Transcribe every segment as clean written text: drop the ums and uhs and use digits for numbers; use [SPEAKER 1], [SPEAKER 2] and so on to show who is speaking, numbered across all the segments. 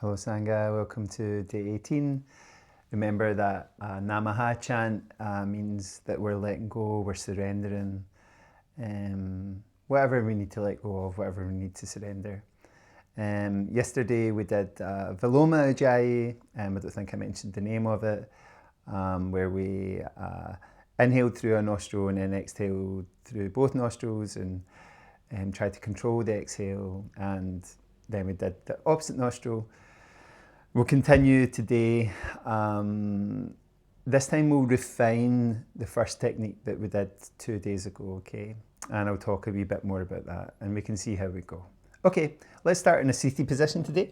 [SPEAKER 1] Hello Sangha, welcome to day 18. Remember that Namaha chant means that we're letting go, we're surrendering whatever we need to let go of, whatever we need to surrender. Yesterday we did Viloma Ujjayi, I don't think I mentioned the name of it, where we inhaled through a nostril and then exhaled through both nostrils and tried to control the exhale, and then we did the opposite nostril. We'll continue today. This time we'll refine the first technique that we did 2 days ago, okay? And I'll talk a wee bit more about that and we can see how we go. Okay, let's start in a Sthiti position today.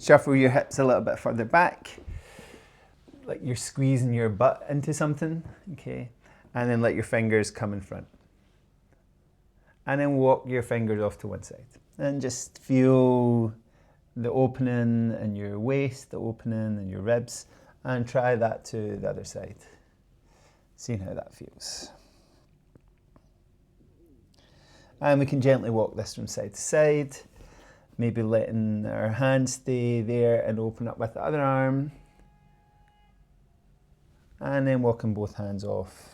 [SPEAKER 1] Shuffle your hips a little bit further back, like you're squeezing your butt into something, okay? And then let your fingers come in front. And then walk your fingers off to one side. And just feel the opening in your waist, the opening in your ribs, and try that to the other side. Seeing how that feels. And we can gently walk this from side to side, maybe letting our hands stay there and open up with the other arm. And then walking both hands off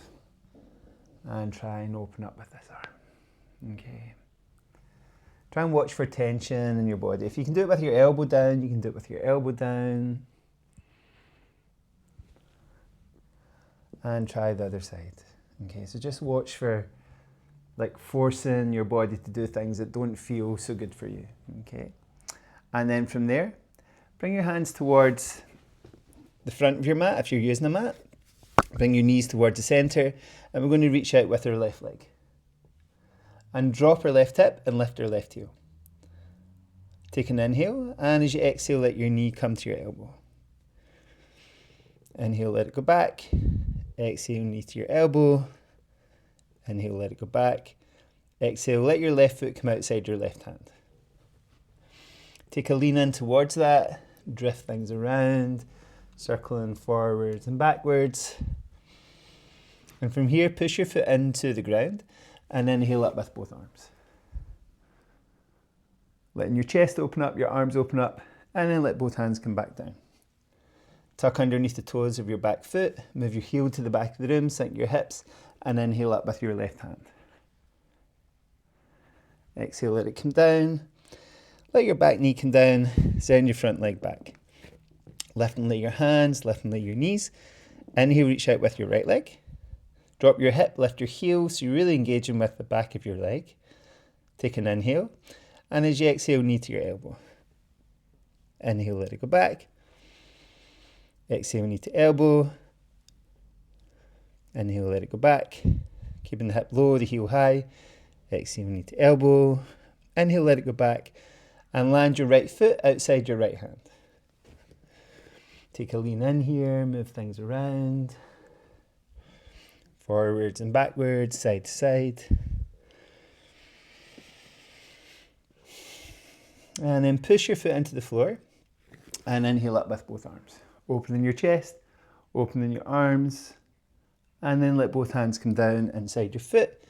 [SPEAKER 1] and try and open up with this arm. Okay. Try and watch for tension in your body. If you can do it with your elbow down, you can do it with your elbow down. And try the other side. Okay, so just watch for like forcing your body to do things that don't feel so good for you. Okay. And then from there, bring your hands towards the front of your mat if you're using a mat. Bring your knees towards the center, and we're going to reach out with our left leg. And drop our left hip and lift our left heel. Take an inhale, and as you exhale, let your knee come to your elbow. Inhale, let it go back. Exhale, knee to your elbow. Inhale, let it go back. Exhale, let your left foot come outside your left hand. Take a lean in towards that. Drift things around, circling forwards and backwards. And from here, push your foot into the ground. And inhale up with both arms. Letting your chest open up, your arms open up, and then let both hands come back down. Tuck underneath the toes of your back foot, move your heel to the back of the room, sink your hips, and inhale up with your left hand. Exhale, let it come down. Let your back knee come down, send your front leg back. Lift and lay your hands, lift and lay your knees. Inhale, reach out with your right leg. Drop your hip, lift your heel, so you're really engaging with the back of your leg. Take an inhale, and as you exhale, knee to your elbow. Inhale, let it go back. Exhale, knee to elbow. Inhale, let it go back. Keeping the hip low, the heel high. Exhale, knee to elbow. Inhale, let it go back. And land your right foot outside your right hand. Take a lean in here, move things around. Forwards and backwards, side to side. And then push your foot into the floor and inhale up with both arms. Opening your chest, opening your arms, and then let both hands come down inside your foot.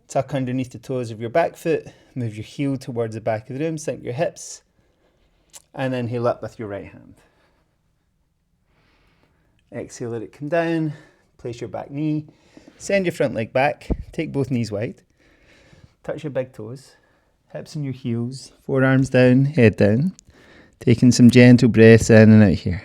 [SPEAKER 1] Tuck underneath the toes of your back foot, move your heel towards the back of the room, sink your hips, and inhale up with your right hand. Exhale, let it come down, place your back knee. Send your front leg back, take both knees wide, touch your big toes, hips and your heels, forearms down, head down, taking some gentle breaths in and out here.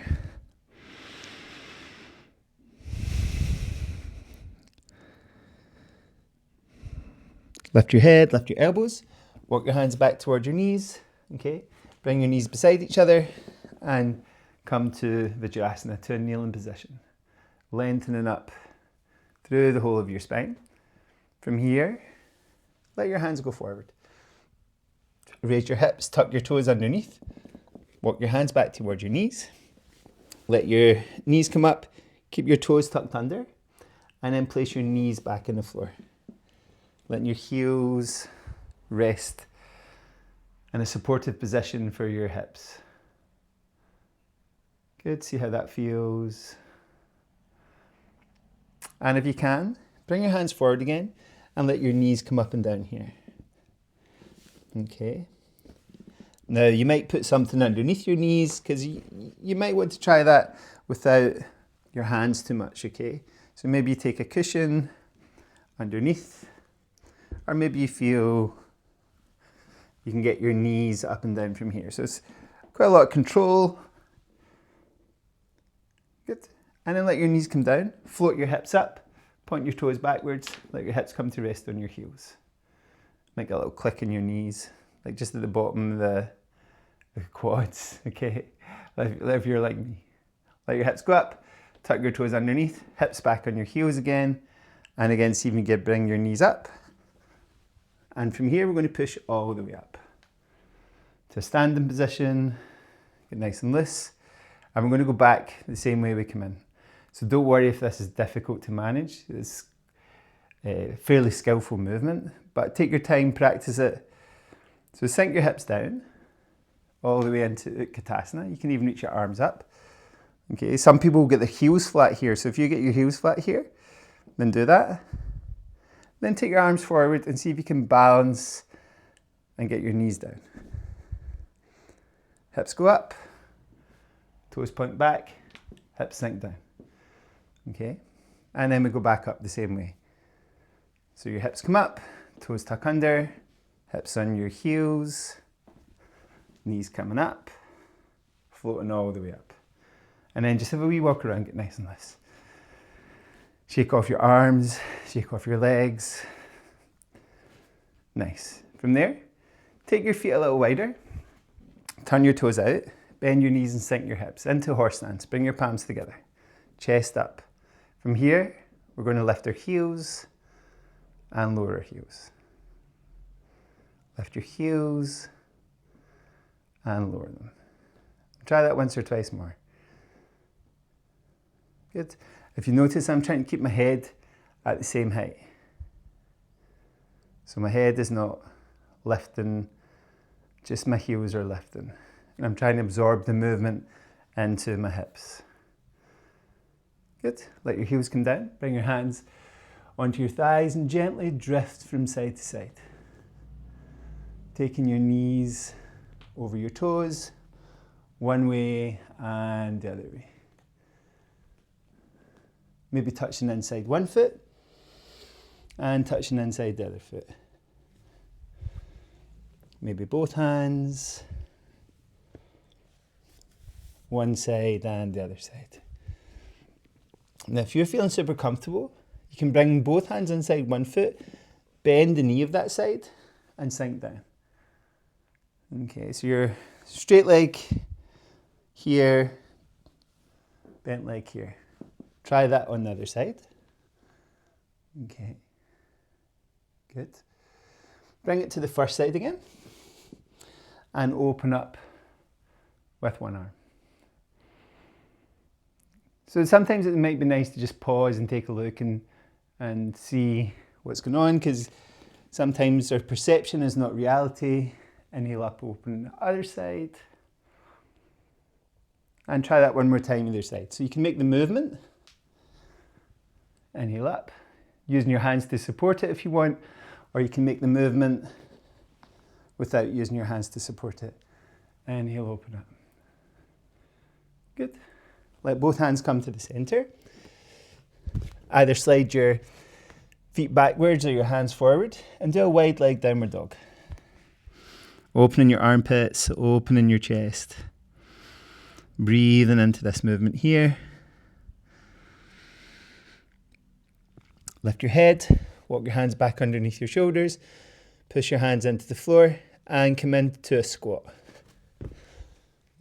[SPEAKER 1] Lift your head, lift your elbows, walk your hands back towards your knees, okay? Bring your knees beside each other and come to Vajrasana, to a kneeling position, lengthening up through the whole of your spine. From here, let your hands go forward. Raise your hips, tuck your toes underneath. Walk your hands back towards your knees. Let your knees come up, keep your toes tucked under, and then place your knees back in the floor. Letting your heels rest in a supportive position for your hips. Good, see how that feels. And if you can, bring your hands forward again and let your knees come up and down here. Okay. Now you might put something underneath your knees because you might want to try that without your hands too much, okay? So maybe you take a cushion underneath, or maybe you feel you can get your knees up and down from here. So it's quite a lot of control. Good. And then let your knees come down, float your hips up, point your toes backwards, let your hips come to rest on your heels. Make a little click in your knees, like just at the bottom of the quads, okay? If you're like me. Let your hips go up, tuck your toes underneath, hips back on your heels again, and again, see if you can bring your knees up. And from here, we're going to push all the way up to a standing position, get nice and loose. And we're going to go back the same way we come in. So don't worry if this is difficult to manage. It's a fairly skillful movement, but take your time, practice it. So sink your hips down all the way into Utkatasana. You can even reach your arms up. Okay, some people will get their heels flat here. So if you get your heels flat here, then do that. Then take your arms forward and see if you can balance and get your knees down. Hips go up, toes point back, hips sink down. Okay, and then we go back up the same way. So your hips come up, toes tuck under, hips on your heels, knees coming up, floating all the way up. And then just have a wee walk around, get nice and loose. Shake off your arms, shake off your legs. Nice. From there, take your feet a little wider, turn your toes out, bend your knees and sink your hips into horse stance. Bring your palms together, chest up. From here, we're going to lift our heels and lower our heels. Lift your heels and lower them. Try that once or twice more. Good. If you notice, I'm trying to keep my head at the same height. So my head is not lifting, just my heels are lifting. And I'm trying to absorb the movement into my hips. Good. Let your heels come down. Bring your hands onto your thighs and gently drift from side to side. Taking your knees over your toes, one way and the other way. Maybe touching inside one foot and touching inside the other foot. Maybe both hands, one side and the other side. Now, if you're feeling super comfortable, you can bring both hands inside one foot, bend the knee of that side and sink down. Okay, so your straight leg here, bent leg here. Try that on the other side. Okay, good. Bring it to the first side again and open up with one arm. So sometimes it might be nice to just pause and take a look and see what's going on, because sometimes our perception is not reality. Inhale up, open the other side. And try that one more time either side. So you can make the movement. Inhale up, using your hands to support it if you want, or you can make the movement without using your hands to support it. Inhale, open up. Good. Let both hands come to the center. Either slide your feet backwards or your hands forward and do a wide leg downward dog. Opening your armpits, opening your chest. Breathing into this movement here. Lift your head, walk your hands back underneath your shoulders, push your hands into the floor and come into a squat.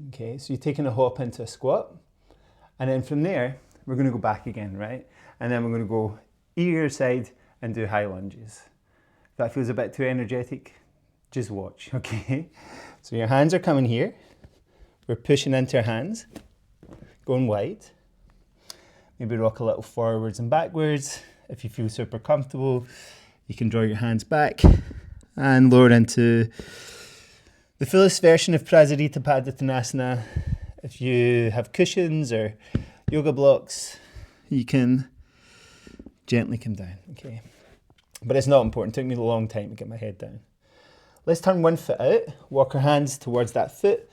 [SPEAKER 1] Okay, so you're taking a hop into a squat, and then from there, we're going to go back again, right? And then we're going to go either side and do high lunges. If that feels a bit too energetic, just watch, okay? So your hands are coming here. We're pushing into our hands, going wide. Maybe rock a little forwards and backwards. If you feel super comfortable, you can draw your hands back and lower into the fullest version of Prasarita Padottanasana. If you have cushions or yoga blocks, you can gently come down, okay? But it's not important. It took me a long time to get my head down. Let's turn one foot out, walk our hands towards that foot,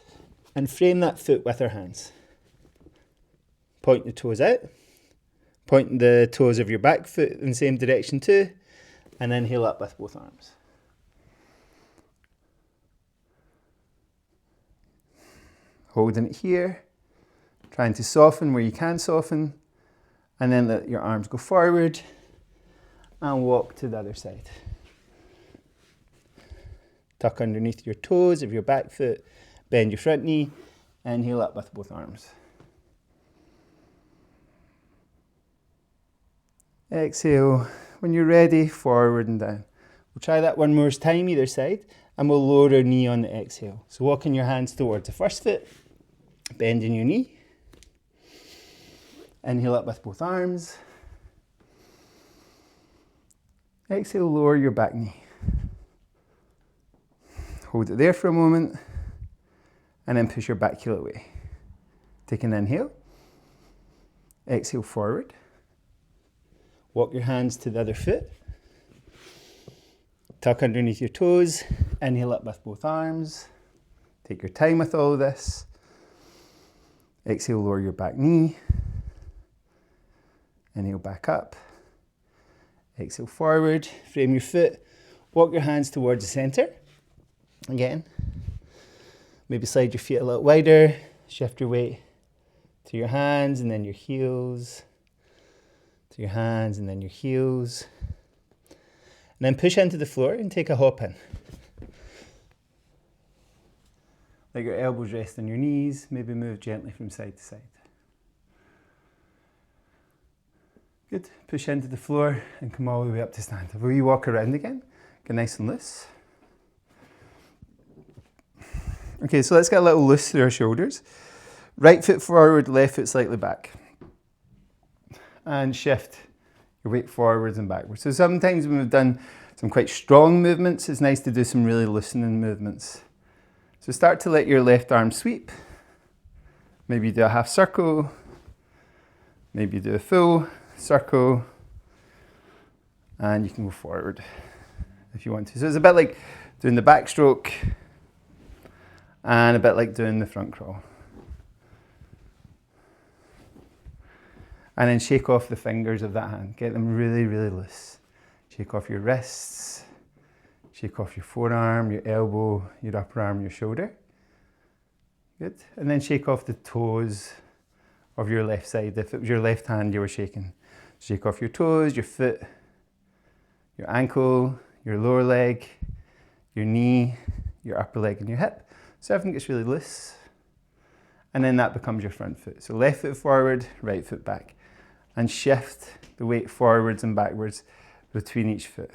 [SPEAKER 1] and frame that foot with our hands. Point the toes out, point the toes of your back foot in the same direction too, and then heel up with both arms. Holding it here, trying to soften where you can soften, and then let your arms go forward and walk to the other side. Tuck underneath your toes of your back foot, bend your front knee, and heel up with both arms. Exhale. When you're ready, forward and down. We'll try that one more time either side, and we'll lower our knee on the exhale. So walking your hands towards the first foot, bending your knee. Inhale up with both arms. Exhale, lower your back knee. Hold it there for a moment, and then push your back heel away. Take an inhale. Exhale, forward. Walk your hands to the other foot. Tuck underneath your toes. Inhale up with both arms. Take your time with all of this. Exhale, lower your back knee. Inhale, back up. Exhale, forward. Frame your foot. Walk your hands towards the center. Again. Maybe slide your feet a little wider. Shift your weight to your hands and then your heels. To your hands and then your heels. And then push into the floor and take a hop in. Let your elbows rest on your knees. Maybe move gently from side to side. Good. Push into the floor and come all the way up to stand. Will you walk around again? Get nice and loose. Okay, so let's get a little loose through our shoulders. Right foot forward, left foot slightly back. And shift your weight forwards and backwards. So sometimes when we've done some quite strong movements, it's nice to do some really loosening movements. So start to let your left arm sweep. Maybe you do a half circle. Maybe you do a full circle. And you can go forward if you want to. So it's a bit like doing the backstroke and a bit like doing the front crawl. And then shake off the fingers of that hand. Get them really, really loose. Shake off your wrists. Shake off your forearm, your elbow, your upper arm, your shoulder. Good. And then shake off the toes of your left side. If it was your left hand you were shaking. Shake off your toes, your foot, your ankle, your lower leg, your knee, your upper leg and your hip. So everything gets really loose. And then that becomes your front foot. So left foot forward, right foot back. And shift the weight forwards and backwards between each foot.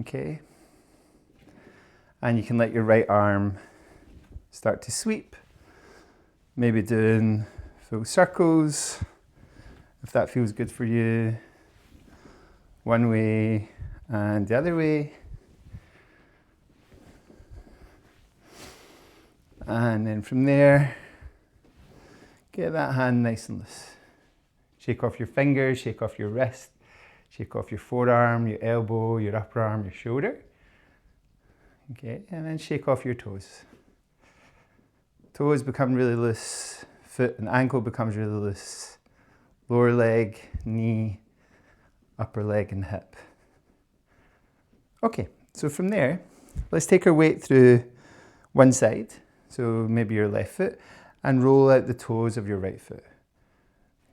[SPEAKER 1] Okay. And you can let your right arm start to sweep. Maybe doing full circles, if that feels good for you. One way and the other way. And then from there, get that hand nice and loose. Shake off your fingers, shake off your wrist, shake off your forearm, your elbow, your upper arm, your shoulder. Okay, and then shake off your toes. Toes become really loose, foot and ankle becomes really loose. Lower leg, knee, upper leg and hip. Okay, so from there, let's take our weight through one side. So maybe your left foot, and roll out the toes of your right foot.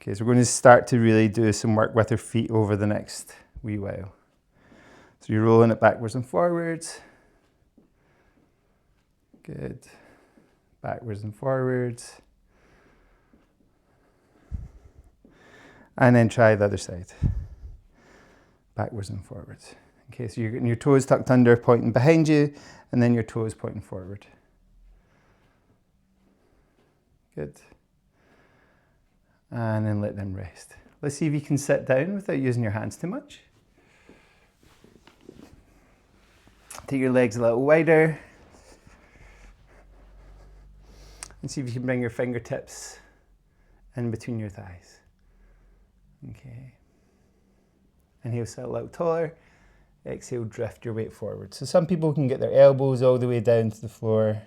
[SPEAKER 1] Okay, so we're going to start to really do some work with our feet over the next wee while. So you're rolling it backwards and forwards. Good. Backwards and forwards. And then try the other side. Backwards and forwards. Okay, so you're getting your toes tucked under, pointing behind you, and then your toes pointing forward. Good. And then let them rest. Let's see if you can sit down without using your hands too much. Take your legs a little wider. And see if you can bring your fingertips in between your thighs. Okay. Inhale, sit a little taller. exhale, drift your weight forward. So some people can get their elbows all the way down to the floor.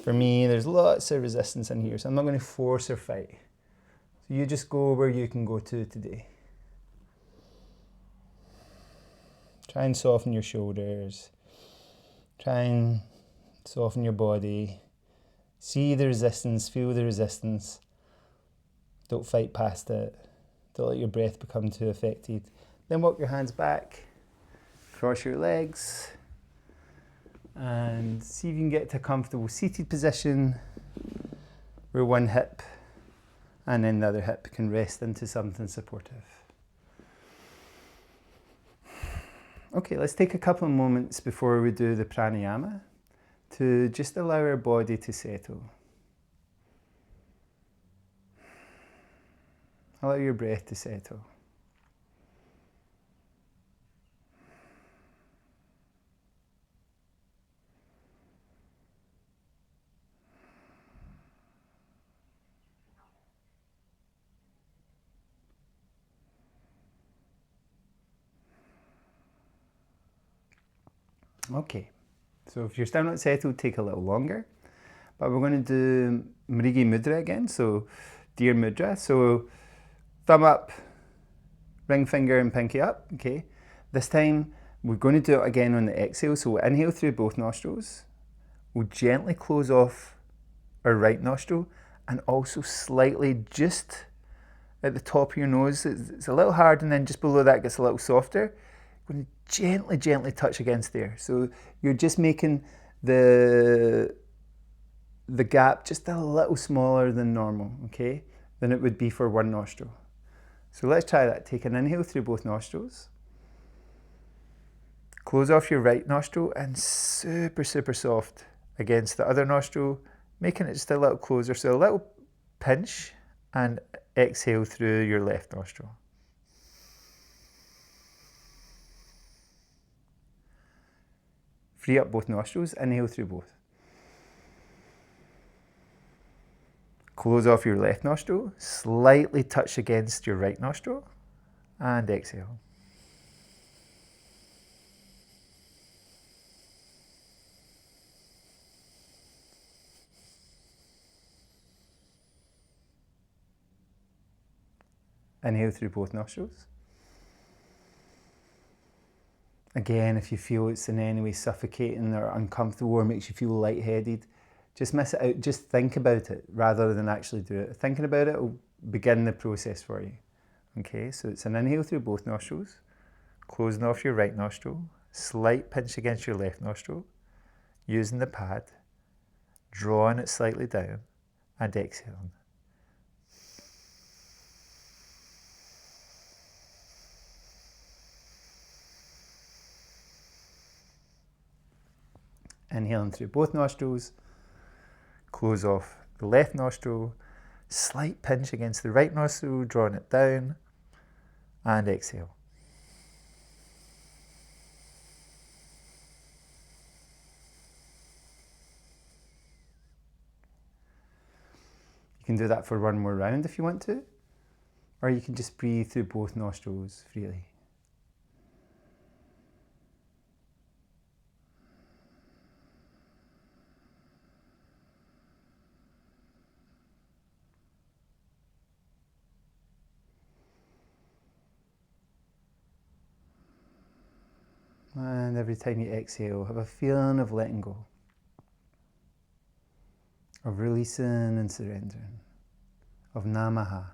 [SPEAKER 1] For me, there's lots of resistance in here, so I'm not going to force or fight. So you just go where you can go to today. Try and soften your shoulders. Try and soften your body. See the resistance, feel the resistance. Don't fight past it. Don't let your breath become too affected. Then walk your hands back, cross your legs, and see if you can get to a comfortable seated position where one hip and then the other hip can rest into something supportive. Okay, let's take a couple of moments before we do the pranayama to just allow our body to settle. Allow your breath to settle. Okay, so if you're still not settled, take a little longer. But we're going to do Mrigi Mudra again, so Deer Mudra. So thumb up, ring finger and pinky up, okay? This time we're going to do it again on the exhale, so we'll inhale through both nostrils. We'll gently close off our right nostril and also slightly just at the top of your nose. It's a little hard and then just below that gets a little softer. We're going to gently touch against there. So you're just making the gap just a little smaller than normal, okay? Than it would be for one nostril. So let's try that. Take an inhale through both nostrils. Close off your right nostril and super soft against the other nostril, making it just a little closer. So a little pinch and exhale through your left nostril. Free up both nostrils, inhale through both. Close off your left nostril, slightly touch against your right nostril, and exhale. Inhale through both nostrils. Again, if you feel it's in any way suffocating or uncomfortable or makes you feel lightheaded, just miss it out. Just think about it rather than actually do it. Thinking about it will begin the process for you. Okay, so it's an inhale through both nostrils, closing off your right nostril, slight pinch against your left nostril, using the pad, drawing it slightly down, and exhaling. Inhaling through both nostrils, close off the left nostril, slight pinch against the right nostril, drawing it down, and exhale. You can do that for one more round if you want to, or you can just breathe through both nostrils freely. And every time you exhale, have a feeling of letting go, of releasing and surrendering, of Namaha.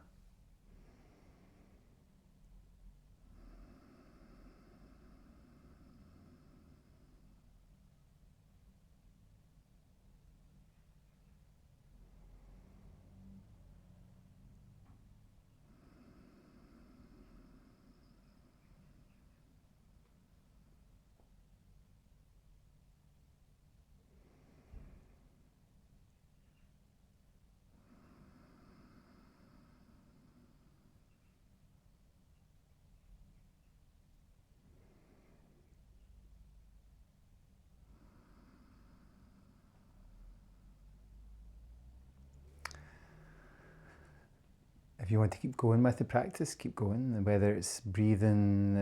[SPEAKER 1] if you want to keep going with the practice, keep going. Whether it's breathing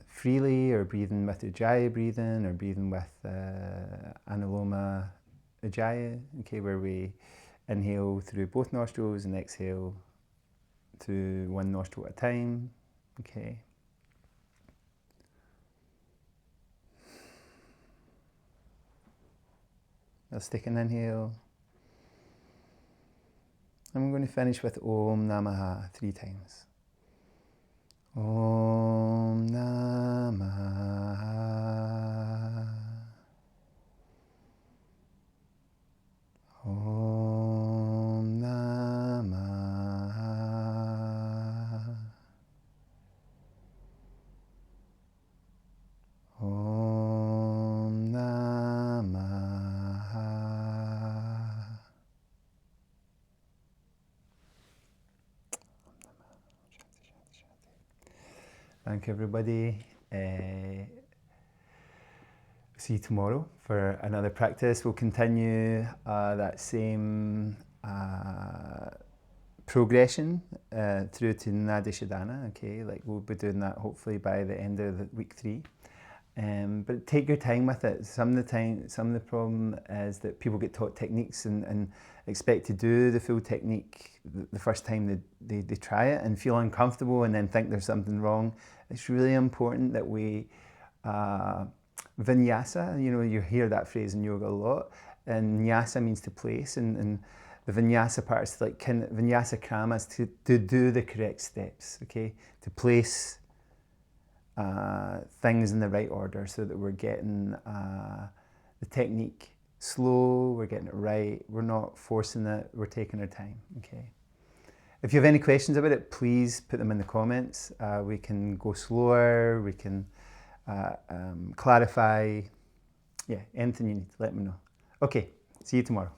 [SPEAKER 1] freely, or breathing with Ujjayi breathing, or breathing with Anuloma Ujjayi, okay, where we inhale through both nostrils and exhale through one nostril at a time, okay. Let's take an inhale. I'm going to finish with Om Namaha 3 times. Om Namaha. Om Namaha. Om Namaha. Thank you, everybody. See you tomorrow for another practice. We'll continue that same progression through to Nadi Shodhana. Okay, like we'll be doing that hopefully by the end of week 3. But take your time with it. Some of the problem is that people get taught techniques and expect to do the full technique the first time they try it and feel uncomfortable and then think there's something wrong. It's really important that we vinyasa, you know, you hear that phrase in yoga a lot, and nyasa means to place, and the vinyasa part is like vinyasa krama is to do the correct steps, okay, to place things in the right order so that we're getting the technique slow, we're getting it right, we're not forcing it, we're taking our time, okay. If you have any questions about it, please put them in the comments. We can go slower, we can clarify, yeah, anything you need, let me know. Okay, see you tomorrow.